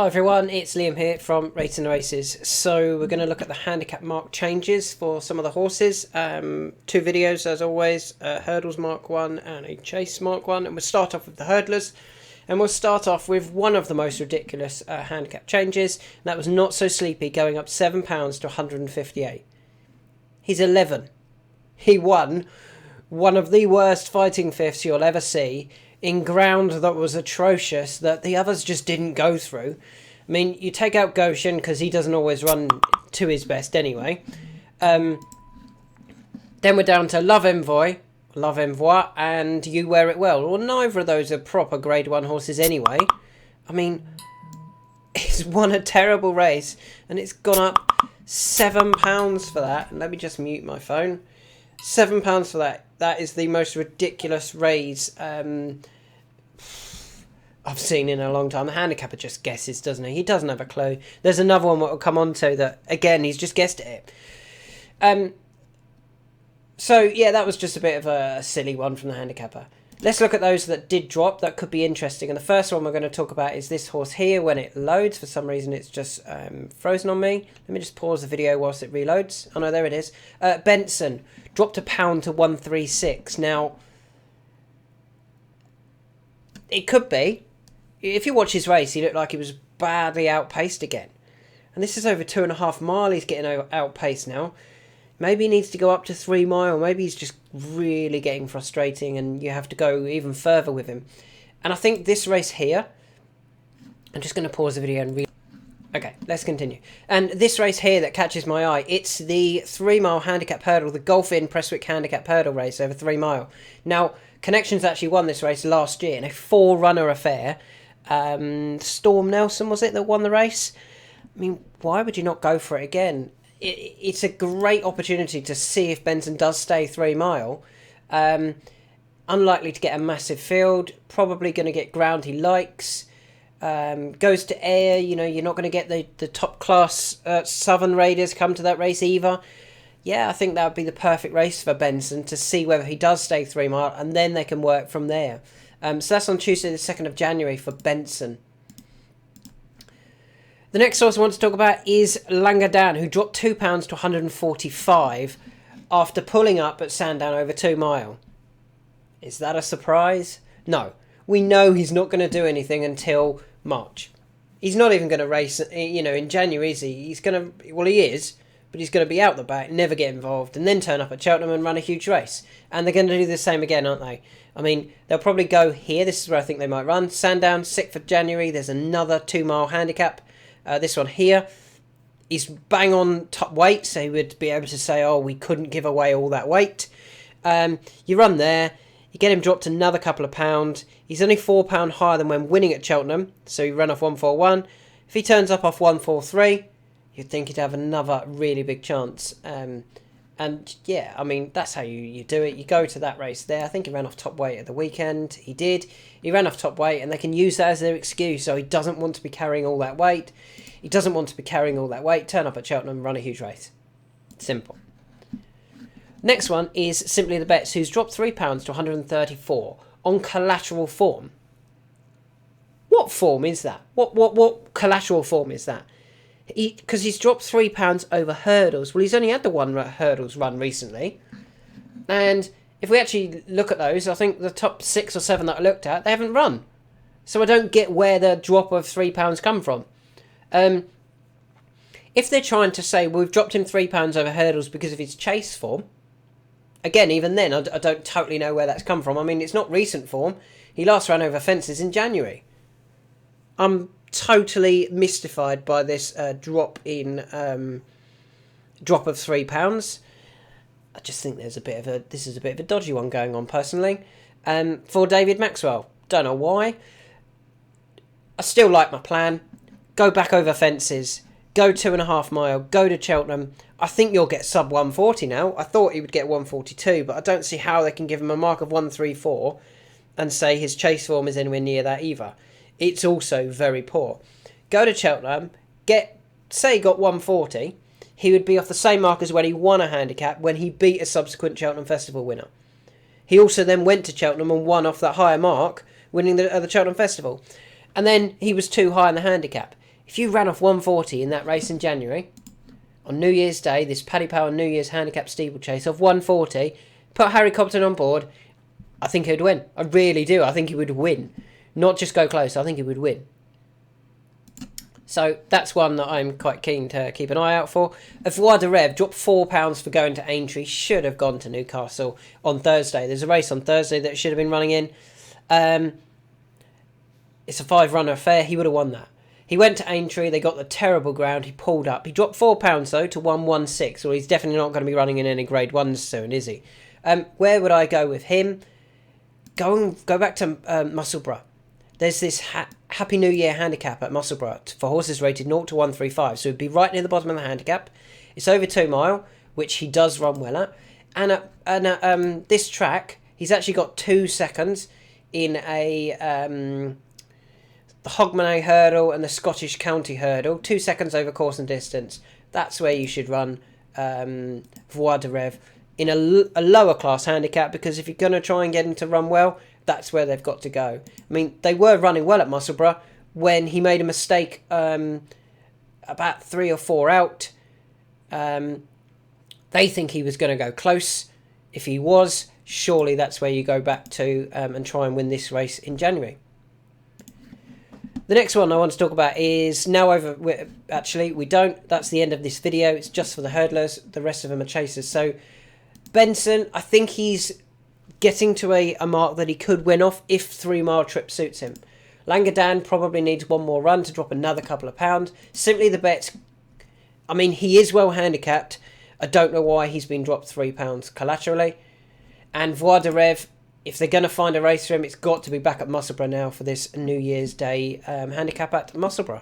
Hi everyone, it's Liam here from Rating the Races. So we're going to look at the handicap mark changes for some of the horses. Two videos as always, hurdles mark 1 and a chase mark 1. And we'll start off with the hurdlers. And we'll start off with one of the most ridiculous handicap changes. And that was Not So Sleepy going up £7 to 158. He's 11. He won one of the worst fighting fifths you'll ever see, in ground that was atrocious, that the others just didn't go through. I mean, you take out Goshen because he doesn't always run to his best anyway. Then we're down to Love Envoy, and You Wear It Well. Well, neither of those are proper Grade 1 horses anyway. I mean, it's won a terrible race, and it's gone up £7 for that. And let me just mute my phone. £7 for that. That is the most ridiculous raise I've seen in a long time. The handicapper just guesses, doesn't he? He doesn't have a clue. There's another one we'll come on to that, again, he's just guessed at it. So, yeah, that was just a bit of a silly one from the handicapper. Let's look at those that did drop. That could be interesting. And the first one we're going to talk about is this horse here. When it loads, for some reason, it's just frozen on me. Let me just pause the video whilst it reloads. Oh, no, there it is. Benson dropped £1 to 136. Now, it could be. If you watch his race, he looked like he was badly outpaced again. And this is over 2.5 miles he's getting outpaced now. Maybe he needs to go up to 3 mile. Maybe he's just really getting frustrating and you have to go even further with him. And I think this race here, I'm just going to pause the video and read. Okay, let's continue. And this race here that catches my eye, it's the 3 mile handicap hurdle, the Golf Inn Prestwick handicap hurdle race over 3 mile. Now, Connections actually won this race last year in a 4-runner affair. Storm Nelson, was it, that won the race? I mean, why would you not go for it again? It's a great opportunity to see if Benson does stay 3 mile. Unlikely to get a massive field. Probably going to get ground he likes. Goes to air. You know, you're not going to get the top class Southern Raiders come to that race either. Yeah, I think that would be the perfect race for Benson to see whether he does stay 3 mile, and then they can work from there. So that's on Tuesday the 2nd of January for Benson. The next horse I want to talk about is Langadan, who dropped £2 to 145 after pulling up at Sandown over 2 mile. Is that a surprise? No. We know he's not going to do anything until March. He's not even going to race, in January, is he? He's going to, well, he is, but he's going to be out the back, never get involved, and then turn up at Cheltenham and run a huge race. And they're going to do the same again, aren't they? I mean, they'll probably go here. This is where I think they might run. Sandown, 6th of January. There's another 2 mile handicap. This one here. He's bang on top weight, so he would be able to say, oh, we couldn't give away all that weight. You run there. You get him dropped another couple of pounds. He's only £4 higher than when winning at Cheltenham, so he ran off 141. If he turns up off 143, you'd think he'd have another really big chance. And yeah, I mean, that's how you do it. You go to that race there. I think he ran off top weight at the weekend. He did. He ran off top weight, and they can use that as their excuse. So he doesn't want to be carrying all that weight. He doesn't want to be carrying all that weight. Turn up at Cheltenham, run a huge race. Simple. Next one is Simply the Bets, who's dropped £3 to 134 on collateral form. What form is that? What collateral form is that? Because he's dropped £3 over hurdles. Well, he's only had the one hurdles run recently. And if we actually look at those, I think the top 6 or 7 that I looked at, they haven't run. So I don't get where the drop of £3 come from. If they're trying to say, well, we've dropped him £3 over hurdles because of his chase form, again, even then, I don't totally know where that's come from. I mean, it's not recent form. He last ran over fences in January. I'm totally mystified by this drop of £3. I just think this is a bit of a dodgy one going on personally. For David Maxwell, don't know why. I still like my plan. Go back over fences. Go 2.5 mile. Go to Cheltenham. I think you'll get sub 140 now. I thought he would get 142, but I don't see how they can give him a mark of 134 and say his chase form is anywhere near that either. It's also very poor. Go to Cheltenham, say he got 140, he would be off the same mark as when he won a handicap, when he beat a subsequent Cheltenham Festival winner. He also then went to Cheltenham and won off that higher mark, winning the Cheltenham Festival. And then he was too high in the handicap. If you ran off 140 in that race in January, on New Year's Day, this Paddy Power New Year's handicap steeplechase of 140, put Harry Cobden on board, I think he would win. I really do. I think he would win. Not just go close, I think he would win. So that's one that I'm quite keen to keep an eye out for. Voix de Rev dropped £4 for going to Aintree. Should have gone to Newcastle on Thursday. There's a race on Thursday that should have been running in. It's a 5-runner affair. He would have won that. He went to Aintree. They got the terrible ground. He pulled up. He dropped £4 though to 116. Well, he's definitely not going to be running in any Grade 1s soon, is he? Where would I go with him? Go back to Musselburgh. There's this Happy New Year handicap at Musselburgh for horses rated 0 to 135. So it'd be right near the bottom of the handicap. It's over 2 mile, which he does run well at. And at this track, he's actually got 2 seconds in the Hogmanay Hurdle and the Scottish County Hurdle. 2 seconds over course and distance. That's where you should run Voix de Rev in a lower class handicap, because if you're going to try and get him to run well, that's where they've got to go. I mean, they were running well at Musselburgh when he made a mistake about 3 or 4 out. They think he was going to go close. If he was, surely that's where you go back to and try and win this race in January. The next one I want to talk about is now over. Actually, we don't. That's the end of this video. It's just for the hurdlers. The rest of them are chasers. So Benson, I think he's getting to a mark that he could win off if 3 mile trip suits him. Langadan probably needs one more run to drop another couple of pounds. Simply the bets. I mean, he is well handicapped. I don't know why he's been dropped £3 collaterally. And Voix de Rev, if they're going to find a race for him, it's got to be back at Musselburgh now for this New Year's Day handicap at Musselburgh.